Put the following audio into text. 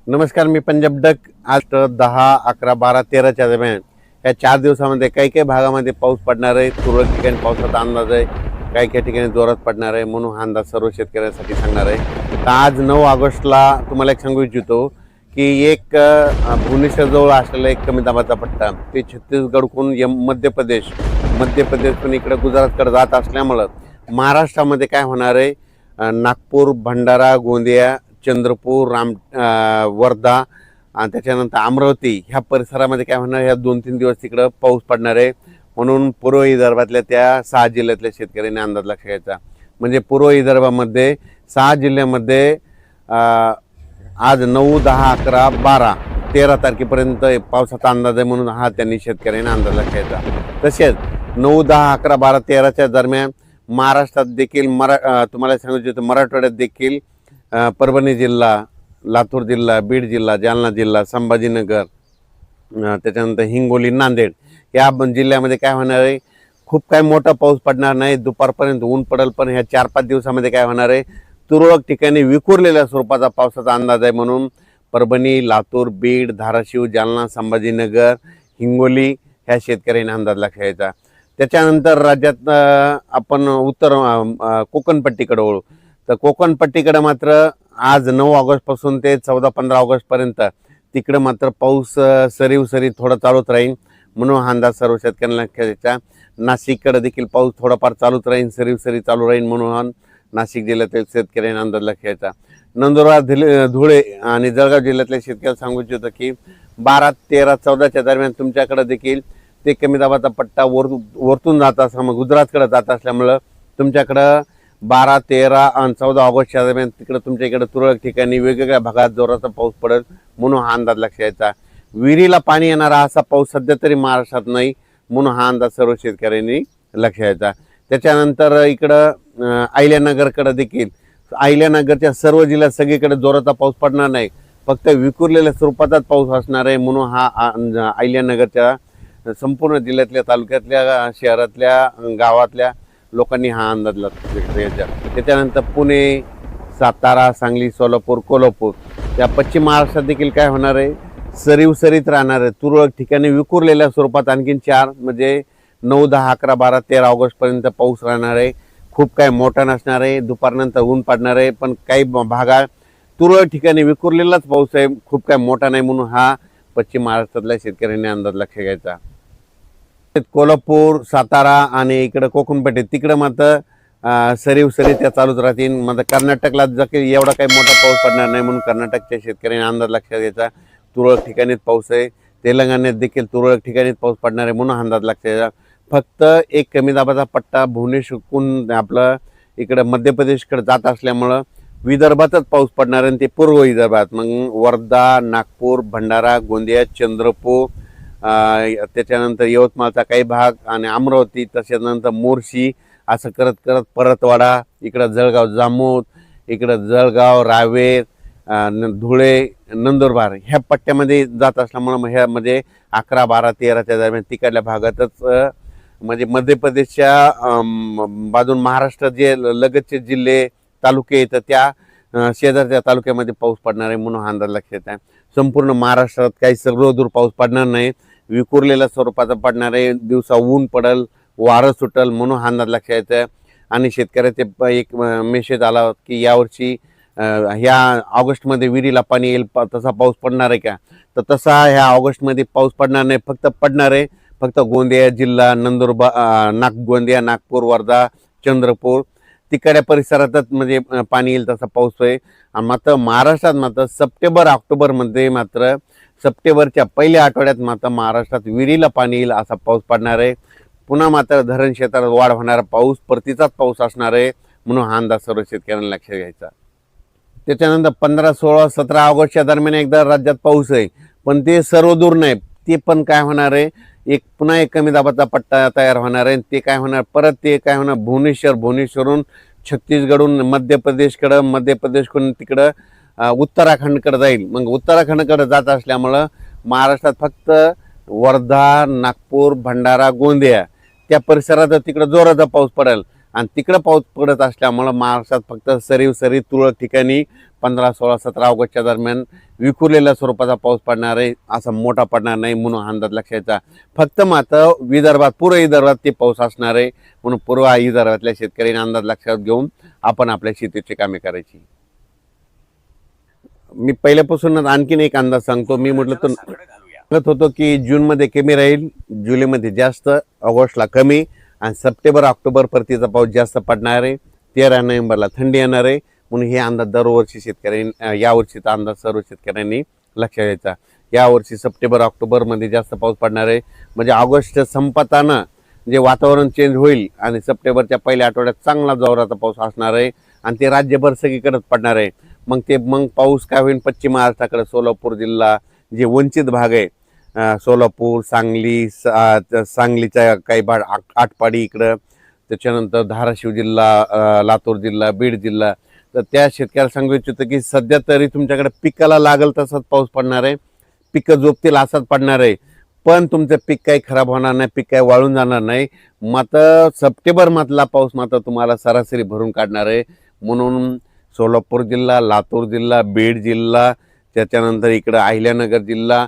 नमस्कार, मी पंजाब डक. आज 10, 11, 12, 13च्या दरम्यान या 4 दिवसामध्ये काही काही भागामध्ये पाऊस पडणार आहे. तुरळक ठिकाणी पावसाचा अंदाज आहे, काही काही ठिकाणी जोरात पडणार आहे, म्हणून हा अंदाज सर्व शेतकऱ्यांसाठी सांगणार आहे. तर आज 9 ऑगस्टला तुम्हाला एक सांगू इच्छितो की एक भुवनेश्वरजवळ असलेला एक कमी दाबाचा पट्टा ते छत्तीसगडकडून मध्य प्रदेश पण इकडे गुजरातकडे जात असल्यामुळं महाराष्ट्रामध्ये काय होणार आहे, नागपूर, भंडारा, गोंदिया, चंद्रपूर, वर्धा आणि त्याच्यानंतर अमरावती ह्या परिसरामध्ये काय होणार, ह्या 2-3 दिवस तिकडं पाऊस पडणार आहे. म्हणून पूर्व विदर्भातल्या त्या 6 जिल्ह्यातल्या शेतकऱ्यांनी अंदाज लक्ष घ्यायचा. म्हणजे पूर्व विदर्भामध्ये 6 जिल्ह्यामध्ये आज 9, 10, 11, 12, 13 तारखेपर्यंत पावसाचा अंदाज आहे. म्हणून हा त्यांनी शेतकऱ्यांनी अंदाज लक्ष घ्यायचा. तसेच 9, 10, 11, 12, 13च्या दरम्यान महाराष्ट्रात देखील तुम्हाला सांगितलं मराठवाड्यात देखील परभणी जिल्हा, लातूर जिल्हा, बीड जिल्हा, जालना जिल्हा, संभाजीनगर, त्याच्यानंतर हिंगोली, नांदेड या जिल्ह्यामध्ये काय होणार आहे, खूप काय मोठा पाऊस पडणार नाही. दुपारपर्यंत ऊन पडेल, पण ह्या 4-5 दिवसामध्ये काय होणार आहे, तुरळक ठिकाणी विखुरलेल्या स्वरूपाचा पावसाचा अंदाज आहे. म्हणून परभणी, लातूर, बीड, धाराशिव, जालना, संभाजीनगर, हिंगोली ह्या शेतकऱ्यांनी अंदाज लक्ष घ्यायचा. त्याच्यानंतर राज्यात आपण उत्तर कोकणपट्टीकडे वळू. तर कोकणपट्टीकडे मात्र आज 9 ऑगस्टपासून ते 14-15 ऑगस्टपर्यंत तिकडं मात्र पाऊस सरीव थोडा चालूच राहील. म्हणून हा अंदाज सर्व शेतकऱ्यांना घ्यायचा. नाशिककडे देखील पाऊस थोडाफार चालूच राहील, सरीव चालू राहील. म्हणून नाशिक जिल्ह्यातील शेतकऱ्यांना अंदाज लक्ष घ्यायचा. नंदुरबार, धुळे आणि जळगाव जिल्ह्यातल्या शेतकऱ्याला सांगू इच्छितो की 12, 13, 14च्या दरम्यान तुमच्याकडे देखील ते कमी दाबाचा पट्टा वरतून जात असल्यामुळे गुजरातकडे जात असल्यामुळं तुमच्याकडं 12, 13 आणि 14 ऑगस्टच्या दरम्यान तिकडं तुमच्या इकडे तुरळक ठिकाणी वेगवेगळ्या भागात जोराचा पाऊस पडेल. म्हणून हा अंदाज लक्ष द्यायचा. विहिरीला पाणी येणारा असा पाऊस सध्या तरी महाराष्ट्रात नाही. म्हणून हा अंदाज सर्व शेतकऱ्यांनी लक्ष द्यायचा. त्याच्यानंतर इकडं अहिल्यानगरकडे देखील अहिल्यानगरच्या सर्व जिल्ह्यात सगळीकडे जोराचा पाऊस पडणार नाही, फक्त विखुरलेल्या स्वरूपाचाच पाऊस असणार आहे. म्हणून हा अहिल्यानगरच्या संपूर्ण जिल्ह्यातल्या, तालुक्यातल्या, शहरातल्या, गावातल्या लोकांनी हा अंदाज घ्यायचा. त्याच्यानंतर पुणे, सातारा, सांगली, सोलापूर, कोल्हापूर या पश्चिम महाराष्ट्रात देखील काय होणार आहे, सरीत राहणार आहे. तुरळक ठिकाणी विखुरलेल्या स्वरूपात आणखीन 4 म्हणजे 9, 10, 11, 12, 13 ऑगस्टपर्यंत पाऊस राहणार आहे. खूप काय मोठा नसणार आहे. दुपारनंतर ऊन पडणार आहे, पण काही भागात तुरळक ठिकाणी विखुरलेलाच पाऊस आहे, खूप काय मोठा नाही. म्हणून हा पश्चिम महाराष्ट्रातल्या शेतकऱ्यांनी अंदाज लक्ष घ्यायचा. कोल्हापूर, सातारा आणि इकडं कोकणपट्टी तिकडं मात्र सरीव त्या चालूच राहतील. मात्र कर्नाटकला एवढा काही मोठा पाऊस पडणार नाही. म्हणून कर्नाटकच्या शेतकऱ्यांनी अंदाज लक्षात घ्यायचा. तुरळक ठिकाणीच पाऊस आहे. तेलंगणात देखील तुरळक ठिकाणीच पाऊस पडणार आहे. म्हणून अंदाज लक्षात घ्यायचा. फक्त एक कमी दाबाचा पट्टा भुवनेश्वरहून आपलं इकडं मध्य प्रदेशकडे जात असल्यामुळं विदर्भातच पाऊस पडणार आहे. ते पूर्व विदर्भात मग वर्धा, नागपूर, भंडारा, गोंदिया, चंद्रपूर, त्याच्यानंतर यवतमाळचा काही भाग आणि अमरावती, त्याच्यानंतर मोर्शी असं करत करत परतवाडा, इकडं जळगाव, जामोद, इकडं जळगाव, रावेर, धुळे, नंदुरबार ह्या पट्ट्यामध्ये जात असल्यामुळं ह्यामध्ये 11, 12, 13च्या दरम्यान तिकडल्या भागातच म्हणजे मध्य प्रदेशच्या बाजून महाराष्ट्र जे लगतचे जिल्हे, तालुके येतात त्या शेजारच्या तालुक्यामध्ये पाऊस पडणार आहे. म्हणून हा अंदाज लक्षात आहे. संपूर्ण महाराष्ट्रात काही सर्वदूर पाऊस पडणार नाही, विखुरलेल्या स्वरूपाचा पडणार आहे. दिवसा ऊन पडल, वारं सुटल. म्हणून हा अंदाज लक्षात येतं. आणि शेतकऱ्याचे एक मेसेज आला की यावर्षी ह्या ऑगस्टमध्ये विहिरीला पाणी येईल, तसा पाऊस पडणार आहे का? तर तसा ह्या ऑगस्टमध्ये पाऊस पडणार नाही. पडणार आहे फक्त गोंदिया जिल्हा, नंदुरबार, गोंदिया, नागपूर, वर्धा, चंद्रपूर तिकडच्या परिसरातच म्हणजे पाणी येईल तसा पाऊस आहे. मात्र महाराष्ट्रात मात्र सप्टेंबर, ऑक्टोबरमध्ये मात्र सप्टेंबरच्या पहिल्या आठवड्यात मात्र महाराष्ट्रात विहिरीला पाणी येईल असा पाऊस पडणार आहे. पुन्हा मात्र धरण क्षेत्रात वाढ होणारा पाऊस, परतीचाच पाऊस असणार आहे. म्हणून हा अंदाज सर्व शेतकऱ्यांना लक्षात घ्यायचा. त्याच्यानंतर 15, 16, 17 ऑगस्टच्या दरम्यान एकदा राज्यात पाऊस आहे, पण ते सर्वदूर नाही. ते पण काय होणार आहे, पुन्हा एक कमी दाबाचा पट्टा तयार होणार आहे. ते काय होणार, परत ते काय होणार, भुवनेश्वरहून छत्तीसगडहून मध्य प्रदेशकडून तिकडं उत्तराखंडकडे जाईल. मग उत्तराखंडकडे जात असल्यामुळं महाराष्ट्रात फक्त वर्धा, नागपूर, भंडारा, गोंदिया त्या परिसरात तिकडं जोराचा पाऊस पडेल. आणि तिकडं पाऊस पडत असल्यामुळं महाराष्ट्रात फक्त सरीव तुरळक ठिकाणी 15, 16, 17 ऑगस्टच्या दरम्यान विखुरलेल्या स्वरूपाचा पाऊस पडणार आहे, असा मोठा पडणार नाही म्हणून हा अंदाज लक्षात. फक्त मात्र विदर्भात, पूर्व विदर्भात ते पाऊस असणार आहे म्हणून पूर्व विदर्भातल्या शेतकऱ्यांनी अंदाज लक्षात घेऊन आपण आपल्या शेतीची कामे करायची. मी पहिल्यापासूनच आणखीन एक अंदाज सांगतो. मी म्हटलं तर सांगत होतो की जूनमध्ये कमी राहील, जुलैमध्ये जास्त, ऑगस्टला कमी आणि सप्टेंबर ऑक्टोबर परतीचा पाऊस जास्त पडणार आहे. 13 नोव्हेंबरला थंडी येणार आहे म्हणून हे अंदाज दरवर्षी शेतकऱ्यांनी, यावर्षीचा अंदाज सर्व शेतकऱ्यांनी लक्षात घ्यायचा. यावर्षी सप्टेंबर ऑक्टोबरमध्ये जास्त पाऊस पडणार आहे, म्हणजे ऑगस्ट संपताना जे वातावरण चेंज होईल आणि सप्टेंबरच्या पहिल्या आठवड्यात चांगला जोराचा पाऊस असणार आहे आणि ते राज्यभर सगळीकडेच पडणार आहे. मग पाऊस काय होईल, पश्चिम महाराष्ट्राकडे सोलापूर जिल्हा, जे वंचित भाग आहे, सोलापूर, सांगली, सांगलीचा काही भाग, आटपाडी इकडं, त्याच्यानंतर धाराशिव जिल्हा, लातूर जिल्हा, बीड जिल्हा, तर त्या शेतकऱ्याला सांगू इच्छितो की सध्या तरी तुमच्याकडे पिकाला लागल तसाच पाऊस पडणार आहे, पिकं जोपतील असाच पडणार आहे, पण तुमचं पीक काही खराब होणार नाही, पीक काही वाळून जाणार नाही. मात्र सप्टेंबर मधला पाऊस मात्र तुम्हाला सरासरी भरून काढणार आहे. म्हणून सोलापूर जिल्हा, लातूर जिल्हा, बीड जिल्हा, त्याच्यानंतर इकडं अहिल्यानगर जिल्हा,